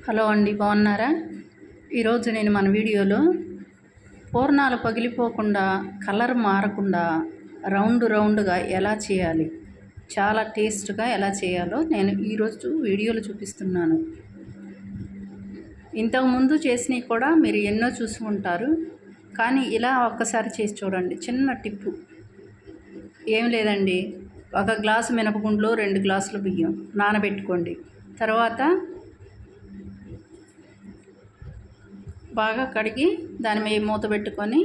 Hello అండి, బాగున్నారా? ఈరోజు నేను మన వీడియోలో పూర్ణాలు పగిలిపోకుండా కలర్ మారకుండా రౌండ్గా ఎలా చేయాలి, చాలా టేస్ట్గా ఎలా చేయాలో నేను ఈరోజు వీడియోలో చూపిస్తున్నాను. ఇంతకుముందు చేసినవి కూడా మీరు ఎన్నో చూసి ఉంటారు, కానీ ఇలా ఒక్కసారి చేసి చూడండి. చిన్న టిప్పు ఏం లేదండి. 1 గ్లాసు మినపగుండ్లో 2 గ్లాసుల బియ్యం నానబెట్టుకోండి. తర్వాత బాగా కడిగి దాని మీద మూత పెట్టుకొని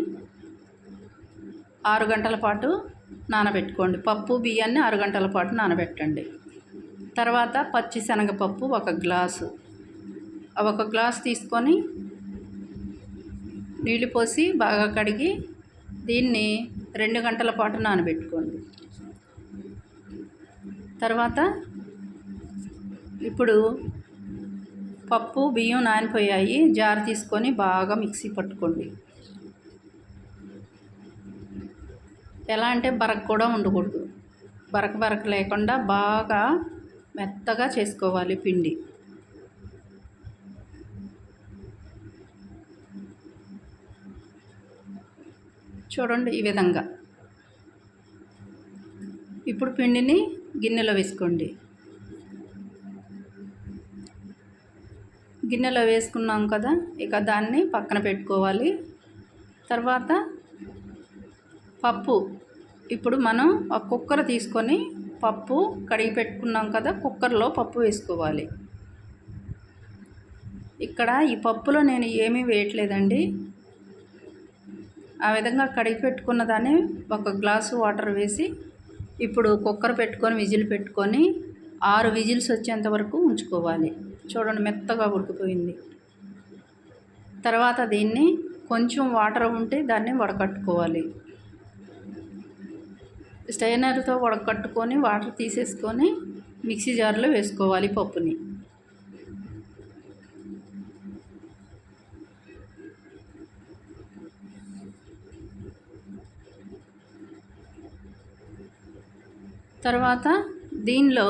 6 గంటల పాటు నానబెట్టుకోండి. పప్పు బియ్యాన్ని 6 గంటల పాటు నానబెట్టండి. తర్వాత పచ్చి శనగపప్పు 1 గ్లాసు, 1 గ్లాసు తీసుకొని నీళ్ళు పోసి బాగా కడిగి దీన్ని 2 గంటల పాటు నానబెట్టుకోండి. తర్వాత ఇప్పుడు పప్పు బియ్యం నానిపోయాయి, జార్ తీసుకొని బాగా మిక్సీ పట్టుకోండి. ఎలా అంటే బరక కూడా ఉండకూడదు, బరక లేకుండా బాగా మెత్తగా చేసుకోవాలి పిండి. చూడండి ఈ విధంగా. ఇప్పుడు పిండిని గిన్నెలో వేసుకోండి. గిన్నెలో వేసుకున్నాం కదా, ఇక దాన్ని పక్కన పెట్టుకోవాలి. తర్వాత పప్పు, ఇప్పుడు మనం ఒక కుక్కర్ తీసుకొని పప్పు కడిగి పెట్టుకున్నాం కదా, కుక్కర్లో పప్పు వేసుకోవాలి. ఇక్కడ ఈ పప్పులో నేను ఏమీ వేయట్లేదండి. ఆ విధంగా కడిగి పెట్టుకున్న దాన్ని 1 గ్లాసు వాటర్ వేసి ఇప్పుడు కుక్కర్ పెట్టుకొని విజిల్ పెట్టుకొని 6 విజిల్స్ వచ్చేంత వరకు ఉంచుకోవాలి. చూడండి మెత్తగా ఉడికిపోయింది. తర్వాత దీన్ని కొంచెం వాటర్ ఉంటే దాన్ని వడకట్టుకోవాలి. స్ట్రైనర్తో వడకట్టుకొని వాటర్ తీసేసుకొని మిక్సీ జార్లో వేసుకోవాలి పప్పుని. తర్వాత దీనిలో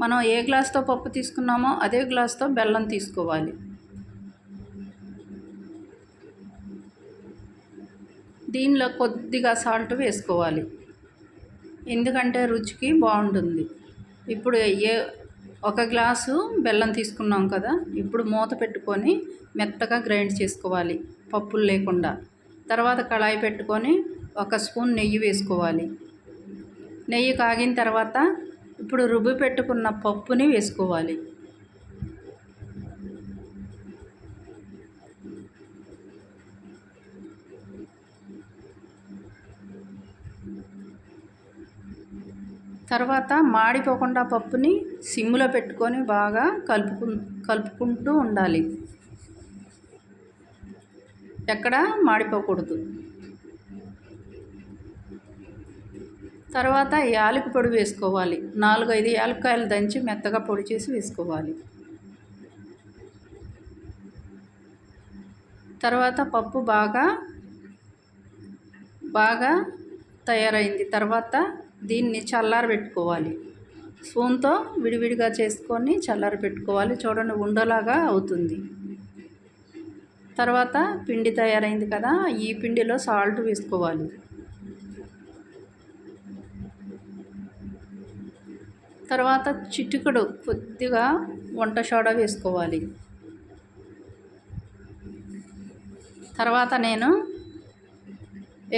మనం ఏ గ్లాస్తో పప్పు తీసుకున్నామో అదే గ్లాస్తో బెల్లం తీసుకోవాలి. దీనిలో కొద్దిగా సాల్ట్ వేసుకోవాలి, ఎందుకంటే రుచికి బాగుంటుంది. ఇప్పుడు 1 గ్లాసు బెల్లం తీసుకున్నాం కదా, ఇప్పుడు మూత పెట్టుకొని మెత్తగా గ్రైండ్ చేసుకోవాలి పప్పులు లేకుండా. తర్వాత కళాయి పెట్టుకొని 1 స్పూన్ నెయ్యి వేసుకోవాలి. నెయ్యి కాగిన తర్వాత ఇప్పుడు రుబ్బి పెట్టుకున్న పప్పుని వేసుకోవాలి. తర్వాత మాడిపోకుండా పప్పుని సిమ్లో పెట్టుకొని బాగా కలుపుకుంటూ ఉండాలి, ఎక్కడ మాడిపోకూడదు. తర్వాత యాలకి పొడి వేసుకోవాలి. 4-5 యాలక్కాయలు దంచి మెత్తగా పొడి చేసి వేసుకోవాలి. తర్వాత పప్పు బాగా తయారైంది. తర్వాత దీన్ని చల్లారబెట్టుకోవాలి. స్పూన్తో విడివిడిగా చేసుకొని చల్లారబెట్టుకోవాలి. చూడండి ఉండలాగా అవుతుంది. తర్వాత పిండి తయారైంది కదా, ఈ పిండిలో సాల్ట్ వేసుకోవాలి. తర్వాత చిటికెడు కొద్దిగా వంట సోడా వేసుకోవాలి. తర్వాత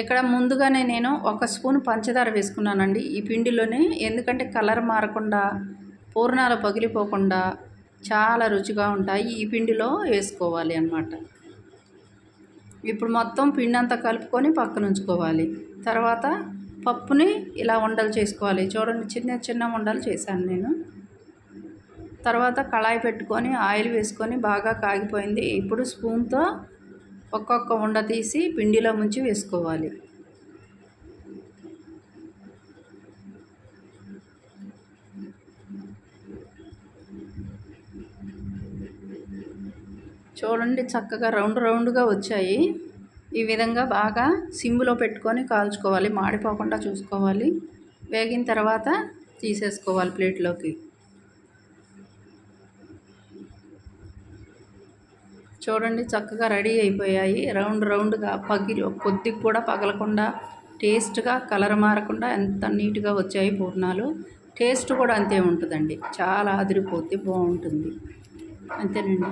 ఇక్కడ ముందుగానే నేను 1 స్పూన్ పంచదార వేసుకున్నానండి ఈ పిండిలోనే, ఎందుకంటే కలర్ మారకుండా పూర్ణాలు పగిలిపోకుండా చాలా రుచిగా ఉంటాయి. ఈ పిండిలో వేసుకోవాలి అన్నమాట. ఇప్పుడు మొత్తం పిండి అంతా కలుపుకొని పక్కన ఉంచుకోవాలి. తర్వాత పప్పుని ఇలా ఉండలు చేసుకోవాలి. చూడండి చిన్న ఉండలు చేశాను నేను. తర్వాత కళాయి పెట్టుకొని ఆయిల్ వేసుకొని బాగా కాగిపోయింది. ఇప్పుడు స్పూన్తో ఒక్కొక్క ఉండ తీసి పిండిలో ముంచి వేసుకోవాలి. చూడండి చక్కగా రౌండ్గా వచ్చాయి. ఈ విధంగా బాగా సిమ్లో పెట్టుకొని కాల్చుకోవాలి, మాడిపోకుండా చూసుకోవాలి. వేగిన తర్వాత తీసేసుకోవాలి ప్లేట్లోకి. చూడండి చక్కగా రెడీ అయిపోయాయి. రౌండ్ రౌండ్గా కొద్దిగా కూడా పగలకుండా టేస్ట్గా కలర్ మారకుండా ఎంత నీట్గా వచ్చాయి పూర్ణాలు. టేస్ట్ కూడా అంతే ఉంటుందండి. చాలా అదిరిపోద్ది, బాగుంటుంది. అంతేనండి.